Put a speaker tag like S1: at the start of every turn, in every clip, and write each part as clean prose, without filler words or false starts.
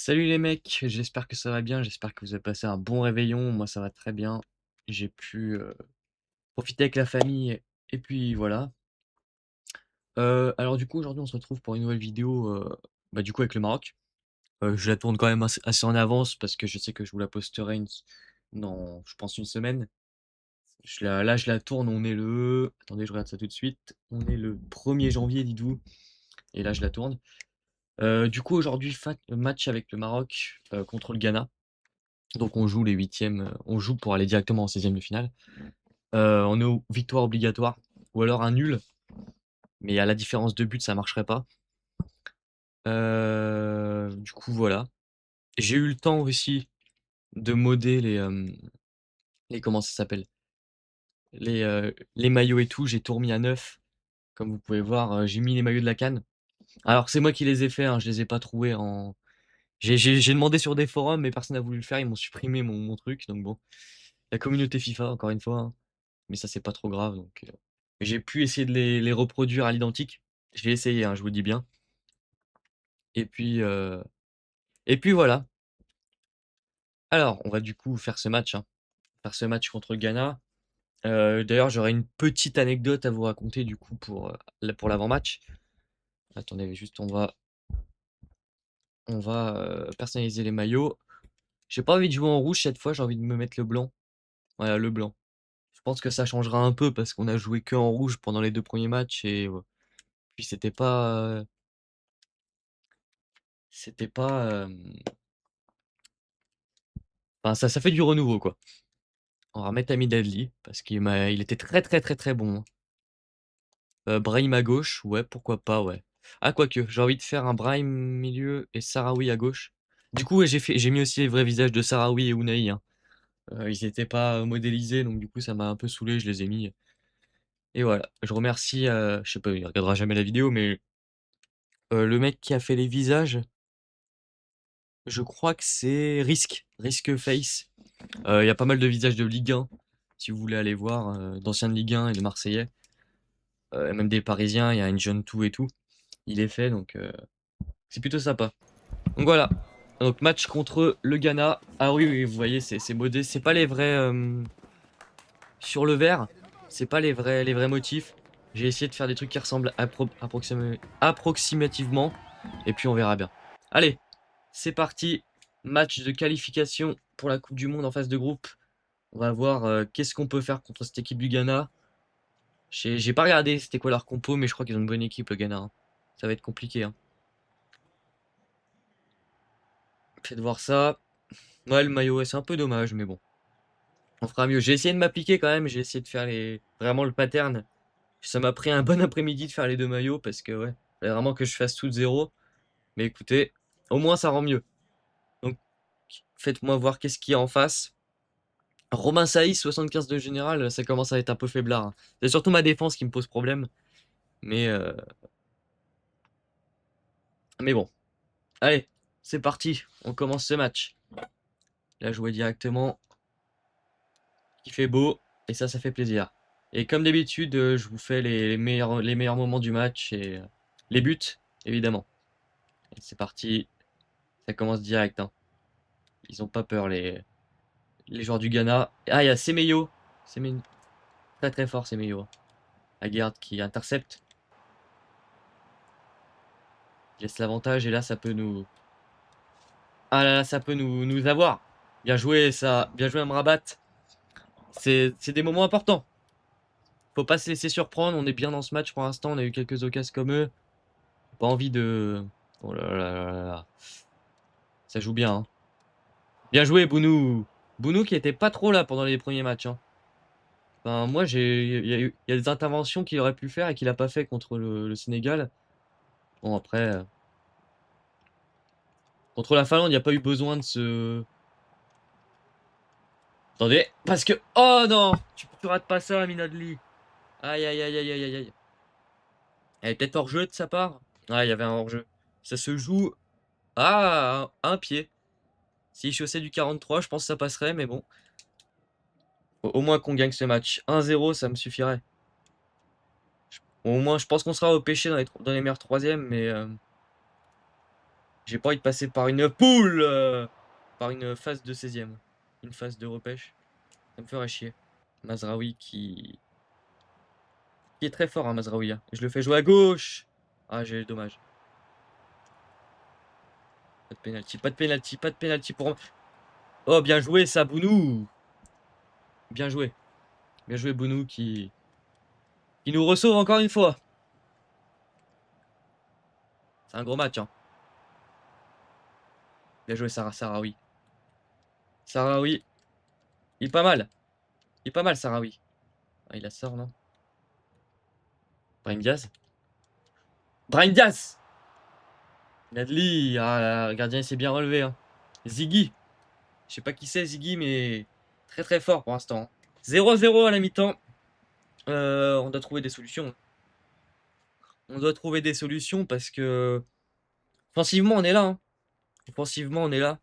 S1: Salut les mecs, j'espère que ça va bien, j'espère que vous avez passé un bon réveillon, moi ça va très bien. J'ai pu profiter avec la famille et puis voilà. Alors du coup aujourd'hui on se retrouve pour une nouvelle vidéo du coup avec le Maroc. Je la tourne quand même assez en avance parce que je sais que je vous la posterai dans je pense une semaine. Là je la tourne, on est le... Attendez, je regarde ça tout de suite. On est le 1er janvier, dites-vous, et là je la tourne. Du coup aujourd'hui match avec le Maroc contre le Ghana. Donc on joue les huitièmes, on joue pour aller directement en 16e de finale. On est aux victoires obligatoires ou alors un nul, mais à la différence de but, ça marcherait pas. Du coup, voilà. J'ai eu le temps aussi de modder les comment ça s'appelle? Les maillots et tout, j'ai tout remis à neuf. Comme vous pouvez voir, j'ai mis les maillots de la CAN. Alors c'est moi qui les ai faits, hein, je les ai pas trouvés en j'ai demandé sur des forums, mais personne n'a voulu le faire, ils m'ont supprimé mon truc, donc bon. La communauté FIFA, encore une fois, hein. Mais ça, c'est pas trop grave, donc j'ai pu essayer de les reproduire à l'identique. Je vais essayer, hein, je vous le dis bien. Et puis, heu et puis voilà. Alors, on va du coup faire ce match, hein, faire ce match contre le Ghana. D'ailleurs, j'aurais une petite anecdote à vous raconter du coup pour l'avant-match. Attendez, juste on va personnaliser les maillots. J'ai pas envie de jouer en rouge cette fois, j'ai envie de me mettre le blanc. Voilà, le blanc. Je pense que ça changera un peu parce qu'on a joué que en rouge pendant les 2 premiers matchs et puis c'était pas, enfin ça fait du renouveau, quoi. On va remettre Amid Adli parce il était très, très, très, très bon, hein. Brahim à gauche, ouais, pourquoi pas, ouais. Ah quoique, j'ai envie de faire un Brahim milieu et Sahraoui à gauche. Du coup, ouais, j'ai mis aussi les vrais visages de Sahraoui et Ounahi, hein. Ils étaient pas modélisés, donc du coup ça m'a un peu saoulé, je les ai mis et voilà. Je remercie, je sais pas, il regardera jamais la vidéo, mais le mec qui a fait les visages, je crois que c'est Risk Face. Il y a pas mal de visages de Ligue 1, si vous voulez aller voir, d'anciens de Ligue 1 et de Marseillais, même des Parisiens, il y a John 2 et tout. Il est fait, donc c'est plutôt sympa. Donc voilà, donc match contre le Ghana. Ah oui, oui, vous voyez, c'est modé. C'est pas les vrais sur le vert, c'est pas les vrais motifs. J'ai essayé de faire des trucs qui ressemblent approximativement, et puis on verra bien. Allez, c'est parti. Match de qualification pour la Coupe du Monde en phase de groupe. On va voir qu'est-ce qu'on peut faire contre cette équipe du Ghana. J'ai pas regardé c'était quoi leur compo, mais je crois qu'ils ont une bonne équipe, le Ghana, hein. Ça va être compliqué, hein. Faites voir ça. Ouais, le maillot, ouais, c'est un peu dommage, mais bon. On fera mieux. J'ai essayé de m'appliquer quand même. J'ai essayé de faire vraiment le pattern. Ça m'a pris un bon après-midi de faire les deux maillots parce que, ouais, fallait vraiment que je fasse tout de zéro. Mais écoutez, au moins ça rend mieux. Donc, faites-moi voir qu'est-ce qu'il y a en face. Romain Saïs, 75 de général, ça commence à être un peu faiblard, hein. C'est surtout ma défense qui me pose problème. Mais, euh, mais bon. Allez, c'est parti. On commence ce match. Là, jouer directement. Il fait beau. Et ça fait plaisir. Et comme d'habitude, je vous fais les meilleurs moments du match et les buts, évidemment. Et c'est parti. Ça commence direct, hein. Ils ont pas peur, les joueurs du Ghana. Ah, il y a Semeyo. Semeyo. Très très fort, Semeyo. La garde qui intercepte. Il laisse l'avantage et là, ça peut nous... Ah là là, ça peut nous avoir. Bien joué, ça. Bien joué, Amrabat. C'est des moments importants. Faut pas se laisser surprendre. On est bien dans ce match pour l'instant. On a eu quelques occasions comme eux. Pas envie de... Oh là là là là là. Ça joue bien, hein. Bien joué, Bounou. Bounou qui était pas trop là pendant les premiers matchs, hein. Enfin, moi, il y a des interventions qu'il aurait pu faire et qu'il a pas fait contre le Sénégal. Bon, après, contre la Finlande, il n'y a pas eu besoin de se... Attendez, parce que... Oh non! Tu rates pas ça, Minadli. Aïe, aïe, aïe, aïe, aïe, aïe, aïe. Elle est peut-être hors-jeu de sa part? Ah, il y avait un hors-jeu. Ça se joue... Ah, à un pied. S'il chaussait du 43, je pense que ça passerait, mais bon. Au moins qu'on gagne ce match. 1-0, ça me suffirait. Au moins, je pense qu'on sera au pêché dans les meilleurs troisièmes, mais J'ai pas envie de passer par une poule, par une phase de 16e. Une phase de repêche. Ça me ferait chier. Mazraoui qui est très fort, hein, Mazraoui. Hein. Je le fais jouer à gauche. Ah, j'ai dommage. Pas de pénalty, pas de pénalty, pas de pénalty pour... Oh, bien joué, ça, Bounou. Bien joué. Bien joué, Bounou, qui nous ressauve encore une fois. C'est un gros match, hein. Bien joué, Sahraoui. Sahraoui. Il est pas mal. Il est pas mal, Sahraoui. Ah, il la sort, non? Brahim Diaz. Brahim Diaz! Nadli. Ah là, le gardien, il s'est bien relevé. Hein. Ziggy. Je sais pas qui c'est, Ziggy, mais très très fort pour l'instant. 0-0 à la mi-temps. On doit trouver des solutions. On doit trouver des solutions parce que offensivement, on est là. Hein. Offensivement, on est là.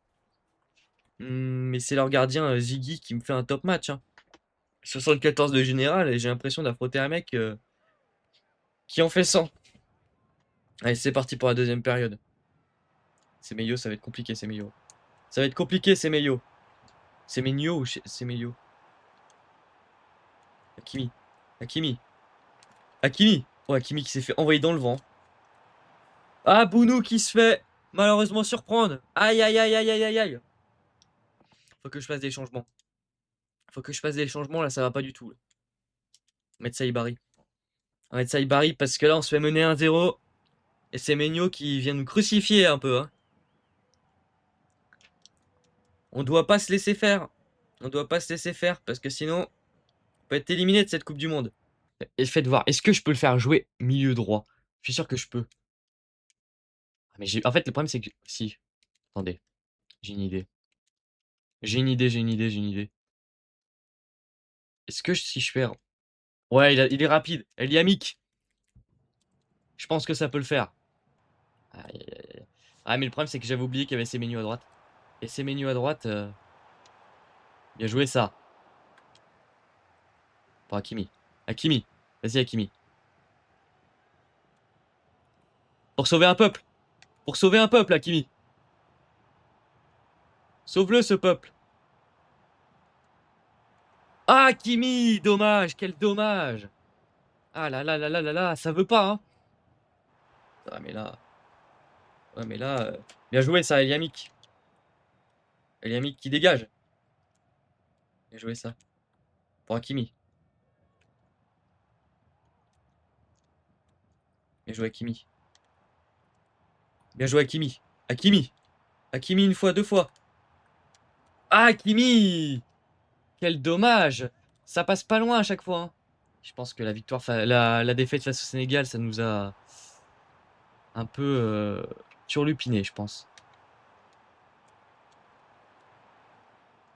S1: Mais c'est leur gardien Ziggy qui me fait un top match. Hein. 74 de général et j'ai l'impression d'affronter un mec qui en fait 100. Allez, c'est parti pour la deuxième période. C'est Meio, ça va être compliqué, c'est Meio. Ça va être compliqué, c'est Meio. C'est Meio ou c'est Meio? Hakimi. Hakimi. Hakimi. Oh, Hakimi qui s'est fait envoyer dans le vent. Ah, Bounou qui se fait malheureusement surprendre. Aïe, aïe, aïe, aïe, aïe, aïe, aïe. Faut que je fasse des changements. Faut que je fasse des changements, là, ça va pas du tout. Là. On va mettre Saïbari. On va mettre Saïbari parce que là, on se fait mener 1-0. Et c'est Meio qui vient nous crucifier un peu. Hein. On doit pas se laisser faire. On doit pas se laisser faire parce que sinon, on peut être éliminé de cette Coupe du Monde. Et faites voir, est-ce que je peux le faire jouer milieu droit? Je suis sûr que je peux. Ah, mais en fait, le problème, c'est que... Si. Attendez. J'ai une idée. J'ai une idée, j'ai une idée, j'ai une idée. Est-ce que si je fais... Ouais, il est rapide. Eliamik. Je pense que ça peut le faire. Aïe, aïe, aïe. Ah, mais le problème, c'est que j'avais oublié qu'il y avait ces menus à droite. Et ces menus à droite... Bien joué, ça. Pour Hakimi. Hakimi. Vas-y, Hakimi. Pour sauver un peuple. Pour sauver un peuple, Hakimi. Sauve-le, ce peuple. Ah, Hakimi. Dommage. Quel dommage. Ah là là là là là là. Ça veut pas, hein. Ah, mais là... Ouais, mais là... Bien joué, ça, Eliamik. Eliamik qui dégage. Bien joué, ça. Pour Hakimi. Bien joué, Hakimi. Bien joué, Hakimi. Hakimi. Hakimi une fois, deux fois. Ah, Hakimi. Quel dommage. Ça passe pas loin à chaque fois. Hein. Je pense que la victoire, la défaite face au Sénégal, ça nous a un peu turlupiné, je pense.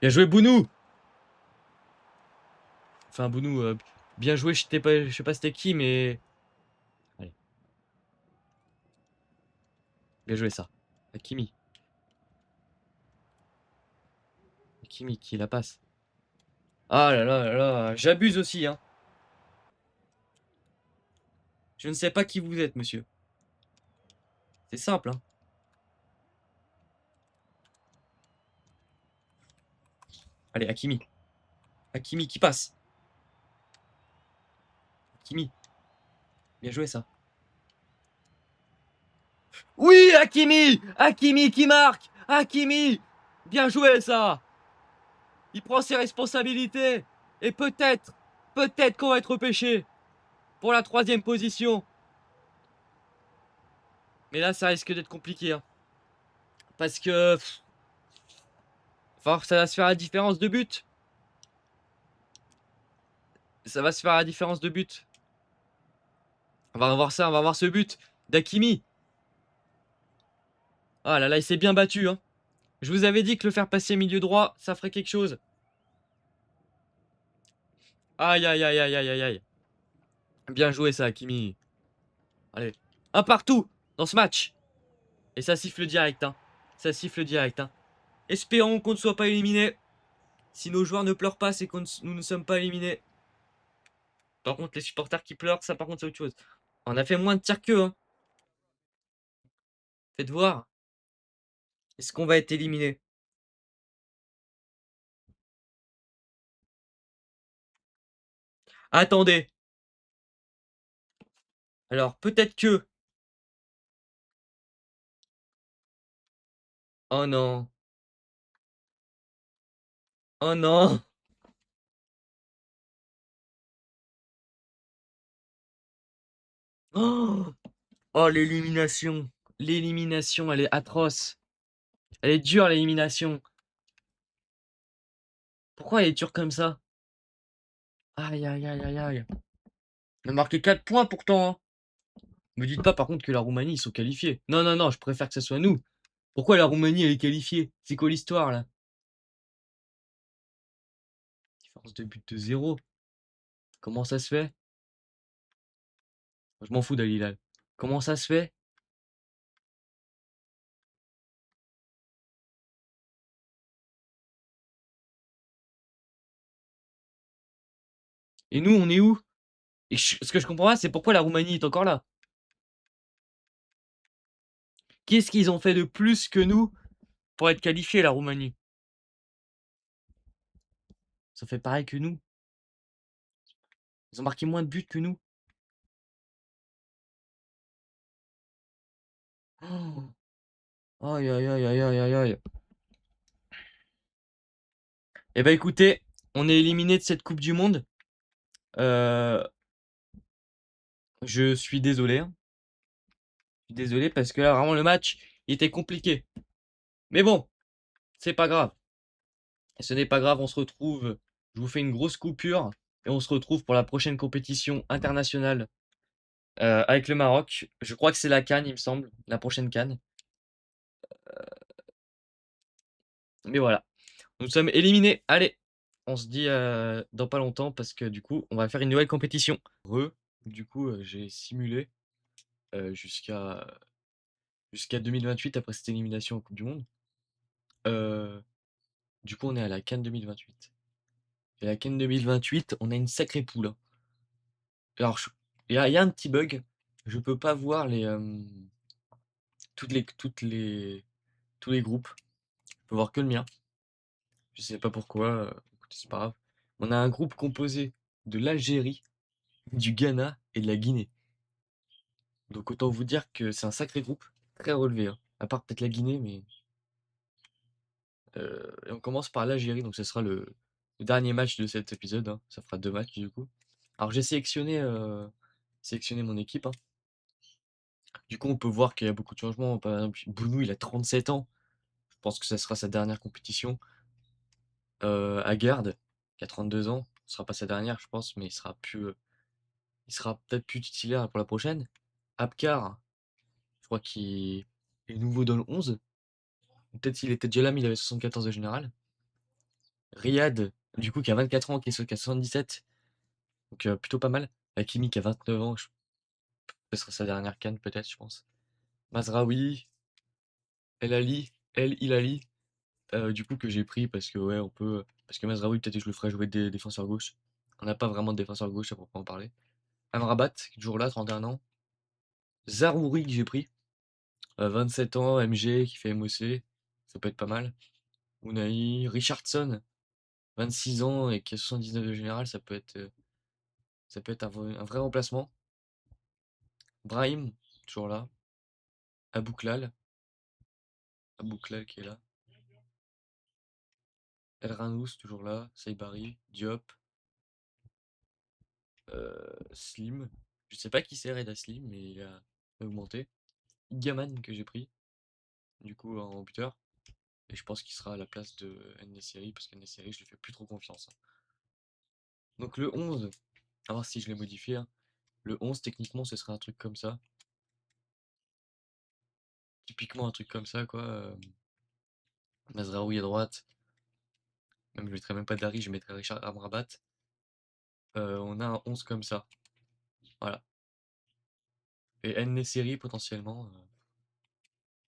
S1: Bien joué, Bounou. Enfin, Bounou, bien joué. Je sais pas c'était qui, mais... Allez. Bien joué, ça. Hakimi. Hakimi qui la passe. Ah là là là là. J'abuse aussi, hein. Je ne sais pas qui vous êtes, monsieur. C'est simple, hein. Allez, Hakimi. Hakimi qui passe. Hakimi. Bien joué, ça. Oui, Hakimi. Hakimi qui marque. Hakimi. Bien joué, ça. Il prend ses responsabilités. Et peut-être qu'on va être repêché pour la 3e position. Mais là, ça risque d'être compliqué. Hein. Parce que... ça va se faire la différence de but. Ça va se faire la différence de but. On va revoir ça, on va voir ce but d'Hakimi. Ah là là, il s'est bien battu. Hein. Je vous avais dit que le faire passer milieu droit, ça ferait quelque chose. Aïe, aïe, aïe, aïe, aïe, aïe, aïe. Bien joué ça, Hakimi. Allez, un partout dans ce match. Et ça siffle direct. Hein. Ça siffle direct. Hein. Espérons qu'on ne soit pas éliminé. Si nos joueurs ne pleurent pas, c'est que nous ne sommes pas éliminés. Par contre, les supporters qui pleurent, ça par contre c'est autre chose. On a fait moins de tirs qu'eux. Hein. Faites voir. Est-ce qu'on va être éliminé? Attendez. Alors, peut-être que... Oh non. Oh non. Oh, oh, l'élimination. L'élimination, elle est atroce. Elle est dure, l'élimination. Pourquoi elle est dure comme ça? Aïe, aïe, aïe, aïe, aïe. On a marqué 4 points pourtant, hein. Me dites pas par contre que la Roumanie, ils sont qualifiés. Non, non, non, je préfère que ce soit nous. Pourquoi la Roumanie, elle est qualifiée? C'est quoi l'histoire, là? Différence de but de 0. Comment ça se fait? Je m'en fous d'Al Hilal. Comment ça se fait? Et nous, on est où? Ce que je comprends pas, c'est pourquoi la Roumanie est encore là. Qu'est-ce qu'ils ont fait de plus que nous pour être qualifiés, la Roumanie? Ça fait pareil que nous. Ils ont marqué moins de buts que nous. Oh. Aïe, aïe, aïe, aïe, aïe, aïe, aïe. Eh ben écoutez, on est éliminé de cette Coupe du Monde. Euh, je suis désolé, hein. Je suis désolé parce que là, vraiment, le match, il était compliqué. Mais bon, c'est pas grave. Ce n'est pas grave, on se retrouve. Je vous fais une grosse coupure et on se retrouve pour la prochaine compétition internationale avec le Maroc. Je crois que c'est la CAN, il me semble, la prochaine CAN. Mais voilà, nous sommes éliminés. Allez, on se dit dans pas longtemps parce que du coup, on va faire une nouvelle compétition. Du coup, j'ai simulé jusqu'à 2028 après cette élimination en Coupe du Monde. Euh, du coup, on est à la CAN 2028. Et la CAN 2028, on a une sacrée poule, hein. Alors, il y a un petit bug. Je peux pas voir tous les groupes. Je peux voir que le mien. Je sais pas pourquoi. Écoutez, c'est pas grave. On a un groupe composé de l'Algérie, du Ghana et de la Guinée. Donc autant vous dire que c'est un sacré groupe, très relevé, hein. À part peut-être la Guinée, mais et on commence par l'Algérie, donc ce sera le dernier match de cet épisode, hein. Ça fera 2 matchs du coup. Alors j'ai sélectionné mon équipe, hein. Du coup, on peut voir qu'il y a beaucoup de changements. Par exemple, Bounou, il a 37 ans. Je pense que ça sera sa dernière compétition. Aguerd, qui a 32 ans, ce sera pas sa dernière, je pense, mais il sera peut-être plus titulaire pour la prochaine. Abkar, je crois qu'il est nouveau dans le 11. Peut-être s'il était déjà là, mais il avait 74 de général. Riyad, du coup, qui a 24 ans, qui a 77, donc plutôt pas mal. Hakimi, qui a 29 ans, ce sera sa dernière canne, peut-être, je pense. Mazraoui, El Ali, El Hilali, du coup, que j'ai pris parce que, ouais, on peut. Parce que Mazraoui, peut-être que je le ferai jouer des défenseurs gauche. On n'a pas vraiment de défenseur gauche à proprement parler. Amrabat, qui est toujours là, 31 ans. Zarouri, que j'ai pris, 27 ans, MG, qui fait MOC, ça peut être pas mal. Unai, Richardson, 26 ans et qui a 79 de général, ça peut être un vrai remplacement. Brahim, toujours là. Abouklal, Abouklal qui est là. El Ranous, toujours là. Saibari, Diop, Slim. Je sais pas qui c'est Reda Slim, mais il a augmenté. Igaman que j'ai pris, du coup en buteur. Et je pense qu'il sera à la place de Nesiri, parce que Nesiri, je lui fais plus trop confiance, hein. Donc le 11, à voir si je l'ai modifié, hein. Le 11, techniquement, ce serait un truc comme ça. Typiquement un truc comme ça, quoi. Mazraoui à droite. Même je mettrais même pas Dari, je mettrais Richard Amrabat. On a un 11 comme ça. Voilà. Et Nesiri potentiellement.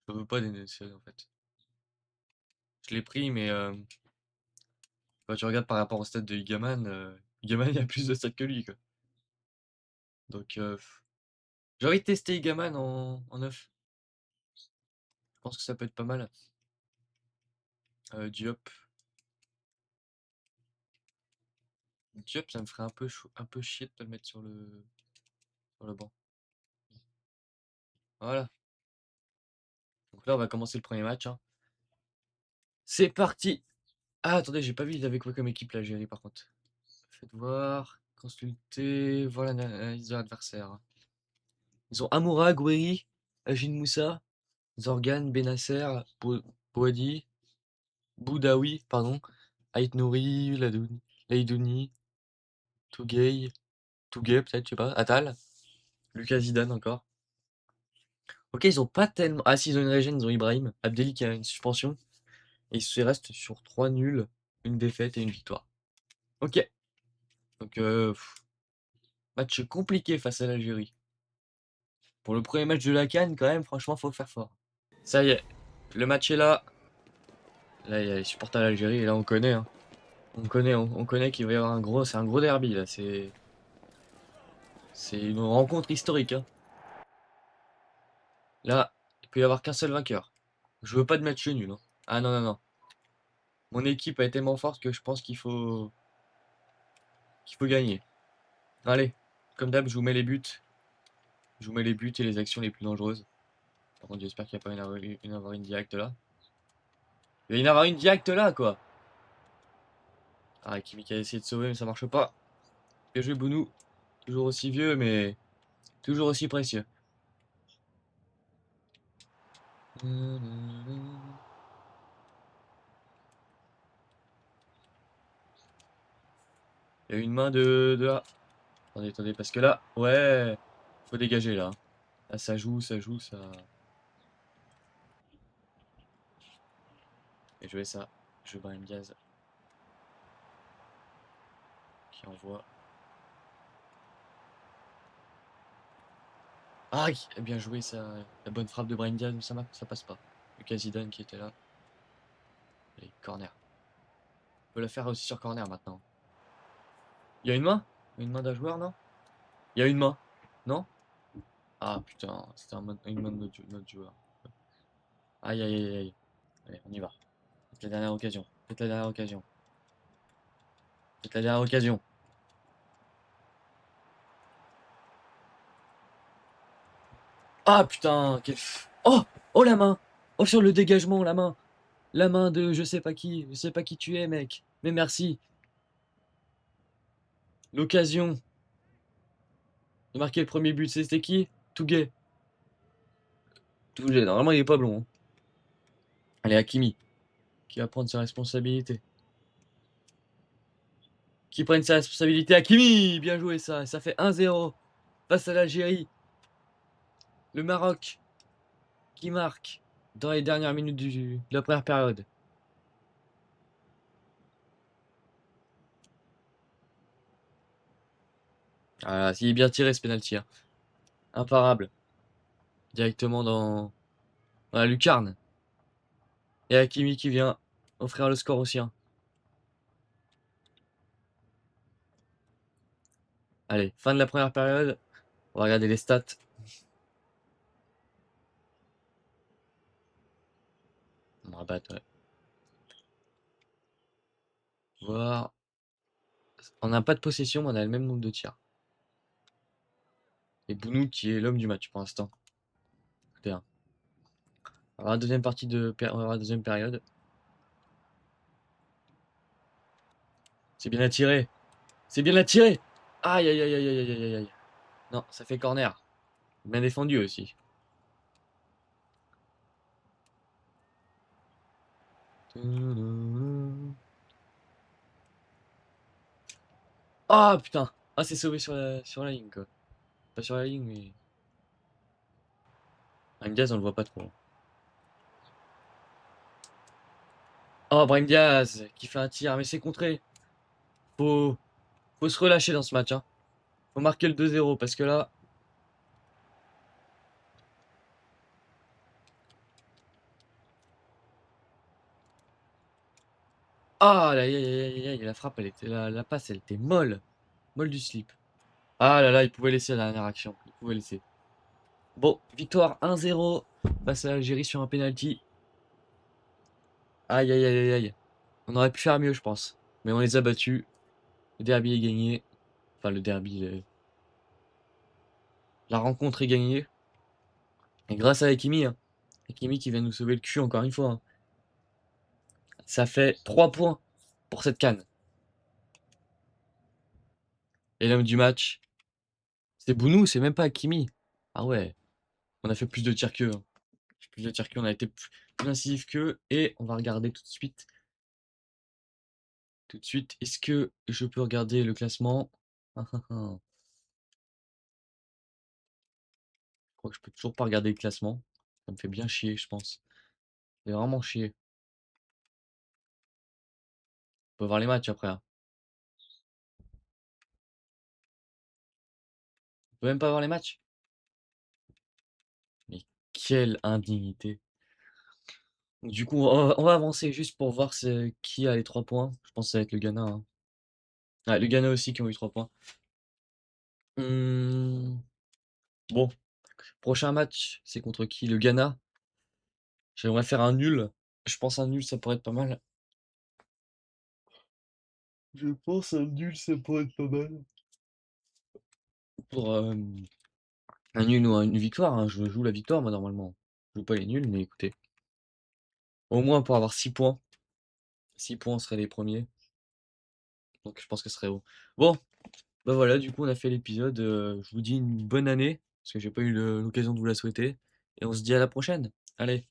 S1: Je veux pas d'Nesiri en fait. Je l'ai pris, mais quand tu regardes par rapport au stade de Igaman, Igaman il a plus de stats que lui, quoi. Donc j'ai envie de tester Igaman en neuf. Je pense que ça peut être pas mal. Diop. Diop, ça me ferait un peu chier de pas le mettre sur le banc. Voilà. Donc là, on va commencer le premier match, hein. C'est parti! Ah, attendez, j'ai pas vu, ils avaient quoi comme équipe, l'Algérie, par contre. Faites voir, consulter, voilà l'analyse de l'adversaire. Ils ont Amoura, Gouiri, Agin Moussa, Zorgan, Benasser, Bouadi, Boudaoui, pardon, Ait Nouri, Laidouni, Touguay, peut-être, je sais pas, Attal, Lucas Zidane encore. Ok, ils ont pas tellement. Ah, si, ils ont une régène, ils ont Ibrahim, Abdelli qui a une suspension, et ils restent sur 3 nuls, une défaite et une victoire. Ok, donc match compliqué face à l'Algérie. Pour le premier match de la CAN, quand même, franchement, faut faire fort. Ça y est, le match est là. Là, il y a les supporters de l'Algérie, et là, on connaît, hein. On connaît qu'il va y avoir c'est un gros derby, là. C'est une rencontre historique, hein. Là, il peut y avoir qu'un seul vainqueur. Je veux pas de match nul, hein. Ah non, non, non. Mon équipe est tellement forte que je pense qu'il faut gagner. Allez, comme d'hab, je vous mets les buts. Je vous mets les buts et les actions les plus dangereuses. Par contre, j'espère qu'il n'y a pas une avarie directe là. Il y a une avarie directe là, quoi. Ah, Kimi qui a essayé de sauver, mais ça marche pas. Bien joué, Bounou. Toujours aussi vieux, mais toujours aussi précieux. Il y a une main de là. Attendez, attendez, parce que là, ouais, faut dégager là. Là, ça joue, ça. Et jouer ça. Je Brahim Diaz qui envoie. Ah, bien joué ça. La bonne frappe de Brahim Diaz, mais ça passe pas. Lucas Zidane qui était là. Allez, corner. On peut la faire aussi sur corner maintenant. Il y a une main? Une main d'un joueur, non? Il y a une main. Non? Ah putain, c'était une main de notre joueur. Aïe aïe aïe aïe. Allez, on y va. C'est la dernière occasion. C'est la dernière occasion. C'est la dernière occasion. Ah putain, Oh! Oh la main! Oh sur le dégagement, la main! La main de je sais pas qui tu es, mec. Mais merci. L'occasion de marquer le premier but, c'était qui? Touguet. Touguet, normalement il est pas blond, hein. Allez, Hakimi, qui va prendre ses responsabilités. Qui prenne sa responsabilité, Hakimi! Bien joué ça, ça fait 1-0 face à l'Algérie. Le Maroc qui marque dans les dernières minutes de la première période. Ah, il est bien tiré ce penalty, hein. Imparable. Directement dans la lucarne. Et Hakimi qui vient offrir le score aussi, hein. Allez, fin de la première période. On va regarder les stats. On va battre, ouais. Voir. On n'a pas de possession, mais on a le même nombre de tirs. Et Bounou qui est l'homme du match pour l'instant. On va avoir la deuxième on va avoir la deuxième période. C'est bien attiré. C'est bien attiré. Aïe aïe aïe aïe aïe aïe aïe aïe. Non, ça fait corner. Bien défendu aussi. Ah putain. Ah, c'est sauvé sur la ligne, quoi. Pas sur la ligne, mais. Brahim Diaz, on le voit pas trop. Oh, Brahim Diaz qui fait un tir, mais c'est contré. Faut, faut se relâcher dans ce match, hein. Faut marquer le 2-0 parce que là. Ah, aïe aïe aïe aïe aïe, la frappe, la passe, elle était molle. Molle du slip. Ah là là, il pouvait laisser la dernière action. Il pouvait laisser. Bon, victoire 1-0 face à l'Algérie sur un penalty. Aïe, aïe, aïe, aïe, aïe. On aurait pu faire mieux, je pense. Mais on les a battus. Le derby est gagné. Enfin, le derby, la rencontre est gagnée. Et grâce à Hakimi, hein. Hakimi qui vient nous sauver le cul encore une fois, hein. Ça fait 3 points pour cette CAN. Et l'homme du match, c'est Bounou, c'est même pas Hakimi. Ah ouais, on a fait plus de tirs qu'eux, hein. Plus de tirs qu'eux, on a été plus incisif qu'eux. Et on va regarder tout de suite. Tout de suite, est-ce que je peux regarder le classement? Ah, ah, ah. Je crois que je peux toujours pas regarder le classement. Ça me fait bien chier, je pense. Ça fait vraiment chier. On peut voir les matchs après, hein. On peut même pas voir les matchs. Mais quelle indignité. Du coup, on va avancer juste pour voir qui a les 3 points. Je pense que ça va être le Ghana, hein. Ah, le Ghana aussi qui ont eu 3 points. Mmh, bon, prochain match, c'est contre qui? Le Ghana. J'aimerais faire un nul. Je pense un nul, ça pourrait être pas mal. Je pense un nul, ça pourrait être pas mal. Pour un nul ou une victoire, hein. Je joue la victoire, moi, normalement. Je joue pas les nuls, mais écoutez. Au moins pour avoir 6 points. 6 points, on serait les premiers. Donc je pense que ce serait bon. Bon, bah voilà, du coup, on a fait l'épisode. Je vous dis une bonne année, parce que j'ai pas eu l'occasion de vous la souhaiter. Et on se dit à la prochaine. Allez.